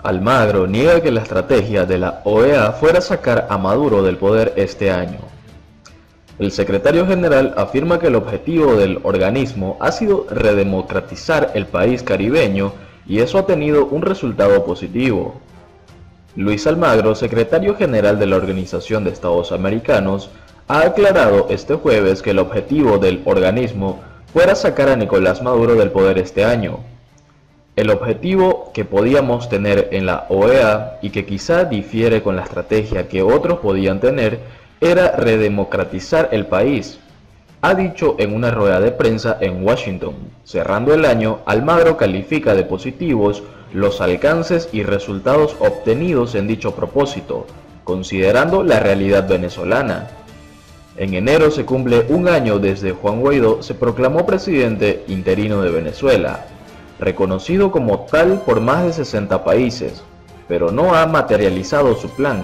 Almagro niega que la estrategia de la OEA fuera sacar a Maduro del poder este año. El secretario general afirma que el objetivo del organismo ha sido redemocratizar el país caribeño y eso ha tenido un resultado positivo. Luis Almagro, secretario general de la Organización de Estados Americanos, ha aclarado este jueves que el objetivo del organismo fuera sacar a Nicolás Maduro del poder este año. El objetivo que podíamos tener en la OEA y que quizá difiere con la estrategia que otros podían tener era redemocratizar el país, ha dicho en una rueda de prensa en Washington. Cerrando el año, Almagro califica de positivos los alcances y resultados obtenidos en dicho propósito, considerando la realidad venezolana. En enero se cumple un año desde Juan Guaidó se proclamó presidente interino de Venezuela, reconocido como tal por más de 60 países, pero no ha materializado su plan: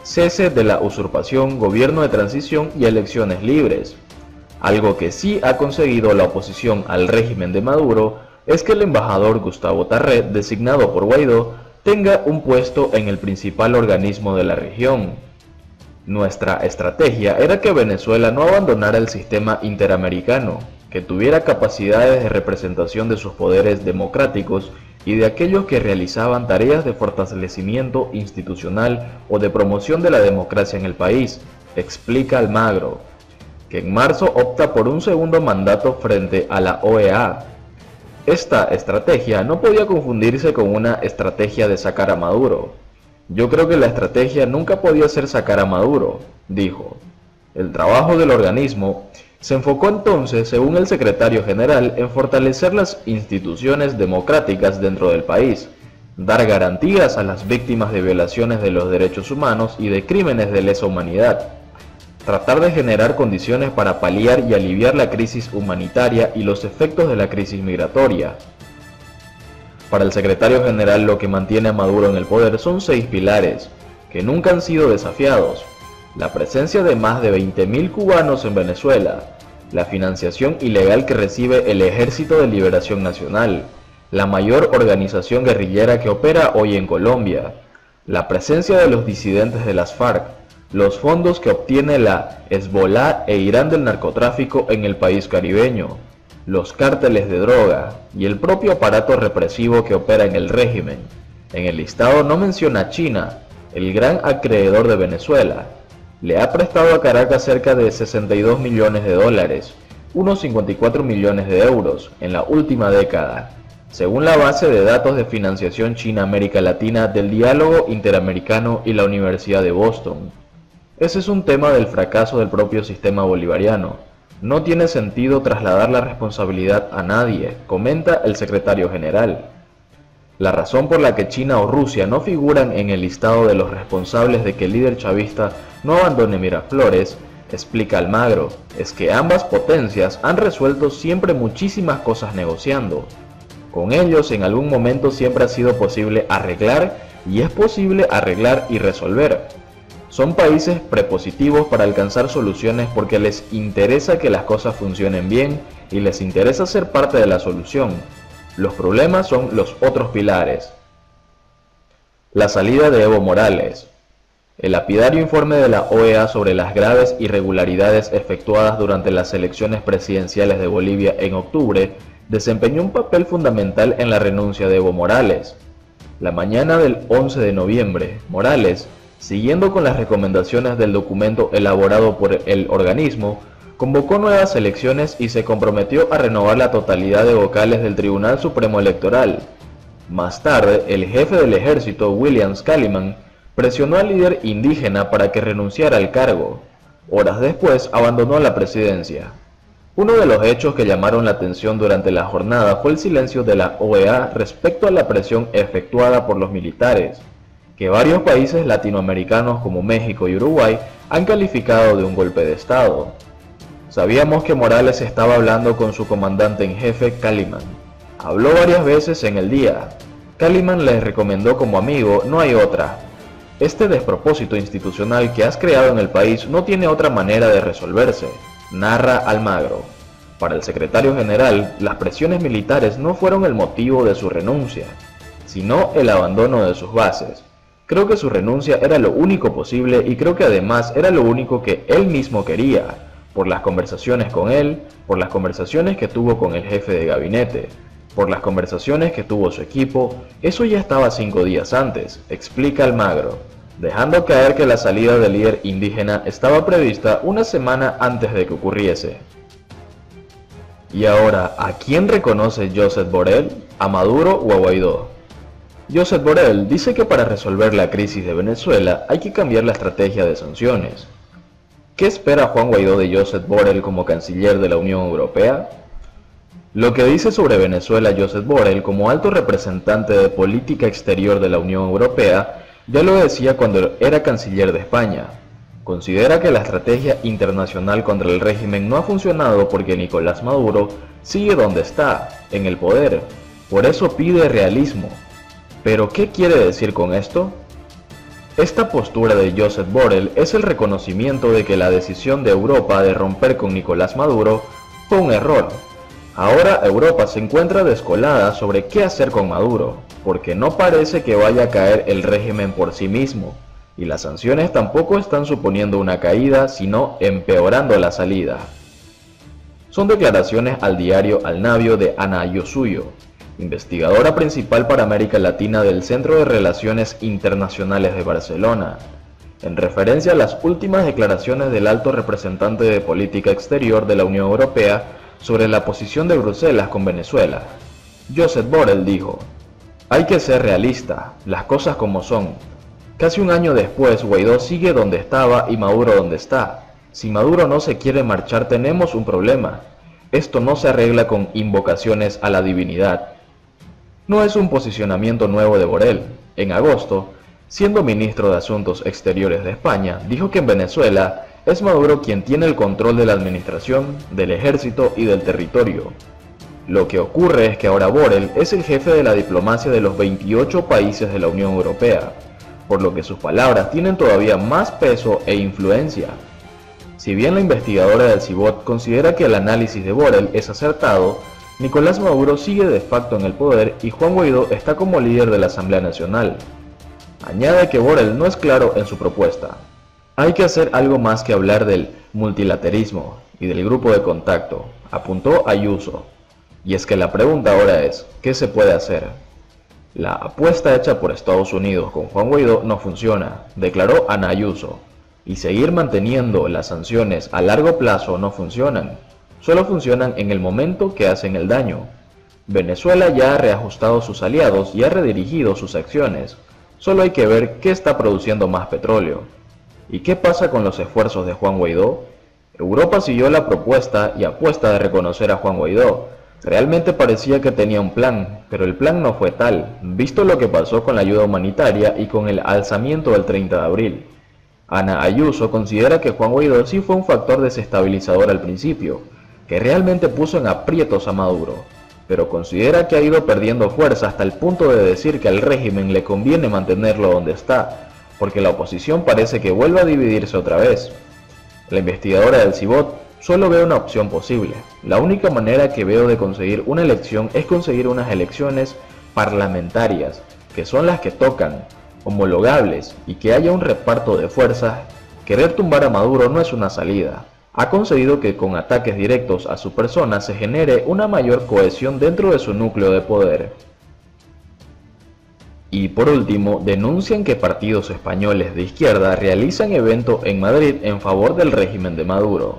cese de la usurpación, gobierno de transición y elecciones libres. Algo que sí ha conseguido la oposición al régimen de Maduro es que el embajador Gustavo Tarré, designado por Guaidó, tenga un puesto en el principal organismo de la región. Nuestra estrategia era que Venezuela no abandonara el sistema interamericano, que tuviera capacidades de representación de sus poderes democráticos y de aquellos que realizaban tareas de fortalecimiento institucional o de promoción de la democracia en el país, explica Almagro, que en marzo opta por un segundo mandato frente a la OEA. Esta estrategia no podía confundirse con una estrategia de sacar a Maduro. Yo creo que la estrategia nunca podía ser sacar a Maduro, dijo. El trabajo del organismo se enfocó entonces, según el secretario general, en fortalecer las instituciones democráticas dentro del país, dar garantías a las víctimas de violaciones de los derechos humanos y de crímenes de lesa humanidad, tratar de generar condiciones para paliar y aliviar la crisis humanitaria y los efectos de la crisis migratoria. Para el secretario general, lo que mantiene a Maduro en el poder son 6 pilares, que nunca han sido desafiados: la presencia de más de 20.000 cubanos en Venezuela, la financiación ilegal que recibe el Ejército de Liberación Nacional, la mayor organización guerrillera que opera hoy en Colombia, la presencia de los disidentes de las FARC, los fondos que obtiene la Hezbolá e Irán del narcotráfico en el país caribeño, los cárteles de droga y el propio aparato represivo que opera en el régimen. En el listado no menciona a China, el gran acreedor de Venezuela. Le ha prestado a Caracas cerca de 62 millones de dólares, unos 54 millones de euros, en la última década, según la base de datos de financiación China-América Latina del Diálogo Interamericano y la Universidad de Boston. Ese es un tema del fracaso del propio sistema bolivariano. No tiene sentido trasladar la responsabilidad a nadie, comenta el secretario general. La razón por la que China o Rusia no figuran en el listado de los responsables de que el líder chavista no abandone Miraflores, explica Almagro, es que ambas potencias han resuelto siempre muchísimas cosas negociando. Con ellos en algún momento siempre ha sido posible arreglar y es posible arreglar y resolver. Son países prepositivos para alcanzar soluciones porque les interesa que las cosas funcionen bien y les interesa ser parte de la solución. Los problemas son los otros pilares. La salida de Evo Morales. El lapidario informe de la OEA sobre las graves irregularidades efectuadas durante las elecciones presidenciales de Bolivia en octubre desempeñó un papel fundamental en la renuncia de Evo Morales. La mañana del 11 de noviembre, Morales, siguiendo con las recomendaciones del documento elaborado por el organismo, convocó nuevas elecciones y se comprometió a renovar la totalidad de vocales del Tribunal Supremo Electoral. Más tarde, el jefe del ejército, William Scaliman, presionó al líder indígena para que renunciara al cargo. Horas después, abandonó la presidencia. Uno de los hechos que llamaron la atención durante la jornada fue el silencio de la OEA respecto a la presión efectuada por los militares, que varios países latinoamericanos como México y Uruguay han calificado de un golpe de Estado. Sabíamos que Morales estaba hablando con su comandante en jefe, Scaliman. Habló varias veces en el día. Scaliman les recomendó como amigo: no hay otra. Este despropósito institucional que has creado en el país no tiene otra manera de resolverse, narra Almagro. Para el secretario general, las presiones militares no fueron el motivo de su renuncia. sino el abandono de sus bases. Creo que su renuncia era lo único posible y creo que además era lo único que él mismo quería, por las conversaciones con él, por las conversaciones que tuvo con el jefe de gabinete, por las conversaciones que tuvo su equipo. Eso ya estaba 5 días antes, explica Almagro, dejando caer que la salida del líder indígena estaba prevista una semana antes de que ocurriese. Y ahora, ¿a quién reconoce Josep Borrell? ¿A Maduro o a Guaidó? Josep Borrell dice que para resolver la crisis de Venezuela hay que cambiar la estrategia de sanciones. ¿Qué espera Juan Guaidó de Josep Borrell como canciller de la Unión Europea? Lo que dice sobre Venezuela Josep Borrell como alto representante de política exterior de la Unión Europea ya lo decía cuando era canciller de España. Considera que la estrategia internacional contra el régimen no ha funcionado porque Nicolás Maduro sigue donde está, en el poder. Por eso pide realismo. ¿Pero qué quiere decir con esto? Esta postura de Josep Borrell es el reconocimiento de que la decisión de Europa de romper con Nicolás Maduro fue un error. Ahora Europa se encuentra descolada sobre qué hacer con Maduro, porque no parece que vaya a caer el régimen por sí mismo, y las sanciones tampoco están suponiendo una caída, sino empeorando la salida. Son declaraciones al diario Al Navio de Ana Ayuso, investigadora principal para América Latina del Centro de Relaciones Internacionales de Barcelona, en referencia a las últimas declaraciones del alto representante de política exterior de la Unión Europea sobre la posición de Bruselas con Venezuela. Josep Borrell dijo: "Hay que ser realista, las cosas como son. Casi un año después, Guaidó sigue donde estaba y Maduro donde está. Si Maduro no se quiere marchar, tenemos un problema. Esto no se arregla con invocaciones a la divinidad". No es un posicionamiento nuevo de Borrell. En agosto, siendo ministro de Asuntos Exteriores de España, dijo que en Venezuela es Maduro quien tiene el control de la administración, del ejército y del territorio. Lo que ocurre es que ahora Borrell es el jefe de la diplomacia de los 28 países de la Unión Europea, por lo que sus palabras tienen todavía más peso e influencia. Si bien la investigadora del CIBOT considera que el análisis de Borrell es acertado, Nicolás Maduro sigue de facto en el poder y Juan Guaidó está como líder de la Asamblea Nacional. Añade que Borrell no es claro en su propuesta. Hay que hacer algo más que hablar del multilateralismo y del grupo de contacto, apuntó Ayuso. Y es que la pregunta ahora es, ¿qué se puede hacer? La apuesta hecha por Estados Unidos con Juan Guaidó no funciona, declaró Ana Ayuso, y seguir manteniendo las sanciones a largo plazo no funcionan, solo funcionan en el momento que hacen el daño. Venezuela ya ha reajustado sus aliados y ha redirigido sus acciones, solo hay que ver qué está produciendo más petróleo. ¿Y qué pasa con los esfuerzos de Juan Guaidó? Europa siguió la propuesta y apuesta de reconocer a Juan Guaidó. Realmente parecía que tenía un plan, pero el plan no fue tal, visto lo que pasó con la ayuda humanitaria y con el alzamiento del 30 de abril. Ana Ayuso considera que Juan Guaidó sí fue un factor desestabilizador al principio, que realmente puso en aprietos a Maduro, pero considera que ha ido perdiendo fuerza hasta el punto de decir que al régimen le conviene mantenerlo donde está, porque la oposición parece que vuelve a dividirse otra vez. La investigadora del CIBOT solo ve una opción posible. La única manera que veo de conseguir una elección es conseguir unas elecciones parlamentarias, que son las que tocan, homologables, y que haya un reparto de fuerzas. Querer tumbar a Maduro no es una salida. Ha conseguido que con ataques directos a su persona se genere una mayor cohesión dentro de su núcleo de poder. Y por último, denuncian que partidos españoles de izquierda realizan evento en Madrid en favor del régimen de Maduro.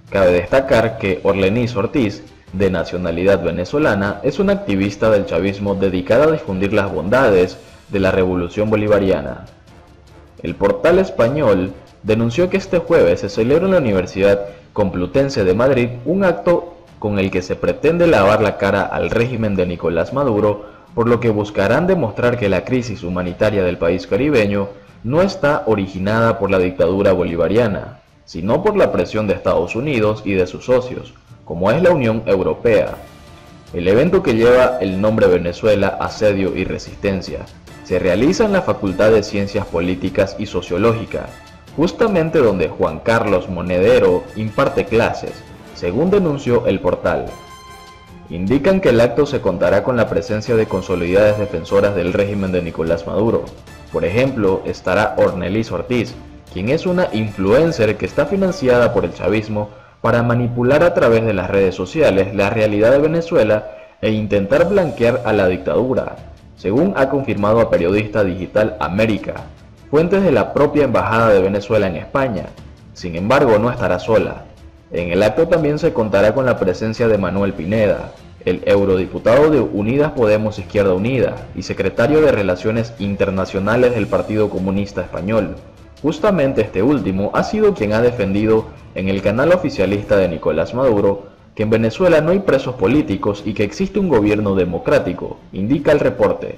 Cabe destacar que Orlenis Ortiz, de nacionalidad venezolana, es una activista del chavismo dedicada a difundir las bondades de la revolución bolivariana. El portal español denunció que este jueves se celebra en la Universidad Complutense de Madrid un acto con el que se pretende lavar la cara al régimen de Nicolás Maduro, por lo que buscarán demostrar que la crisis humanitaria del país caribeño no está originada por la dictadura bolivariana, sino por la presión de Estados Unidos y de sus socios, como es la Unión Europea. El evento, que lleva el nombre Venezuela, Asedio y Resistencia, se realiza en la Facultad de Ciencias Políticas y Sociológica, justamente donde Juan Carlos Monedero imparte clases, según denunció el portal. indican que el acto se contará con la presencia de consolidadas defensoras del régimen de Nicolás Maduro. Por ejemplo, estará Ornelis Ortiz, quien es una influencer que está financiada por el chavismo para manipular a través de las redes sociales la realidad de Venezuela e intentar blanquear a la dictadura, según ha confirmado a periodista digital América, fuentes de la propia Embajada de Venezuela en España. Sin embargo, no estará sola. En el acto también se contará con la presencia de Manuel Pineda, el eurodiputado de Unidas Podemos Izquierda Unida y secretario de Relaciones Internacionales del Partido Comunista Español. Justamente este último ha sido quien ha defendido en el canal oficialista de Nicolás Maduro que en Venezuela no hay presos políticos y que existe un gobierno democrático, indica el reporte.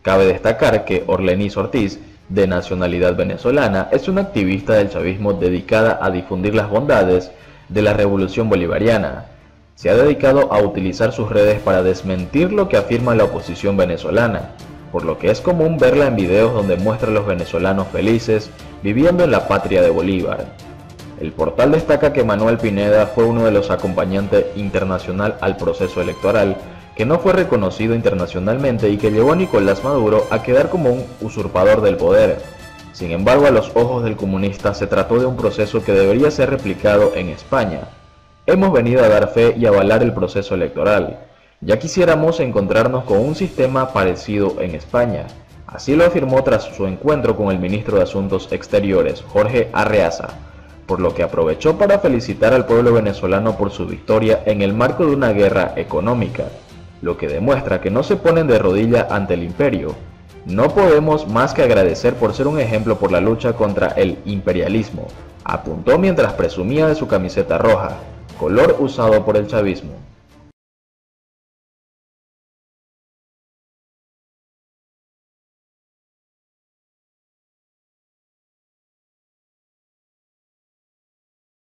Cabe destacar que Orlenis Ortiz, de nacionalidad venezolana, es una activista del chavismo dedicada a difundir las bondades de la revolución bolivariana. Se ha dedicado a utilizar sus redes para desmentir lo que afirma la oposición venezolana, por lo que es común verla en videos donde muestra a los venezolanos felices viviendo en la patria de Bolívar. El portal destaca que Manuel Pineda fue uno de los acompañantes internacional al proceso electoral, que no fue reconocido internacionalmente y que llevó a Nicolás Maduro a quedar como un usurpador del poder. Sin embargo, a los ojos del comunista se trató de un proceso que debería ser replicado en España. Hemos venido a dar fe y avalar el proceso electoral. Ya quisiéramos encontrarnos con un sistema parecido en España. Así lo afirmó tras su encuentro con el ministro de Asuntos Exteriores, Jorge Arreaza, por lo que aprovechó para felicitar al pueblo venezolano por su victoria en el marco de una guerra económica, lo que demuestra que no se ponen de rodilla ante el imperio. No podemos más que agradecer por ser un ejemplo por la lucha contra el imperialismo, apuntó mientras presumía de su camiseta roja, color usado por el chavismo.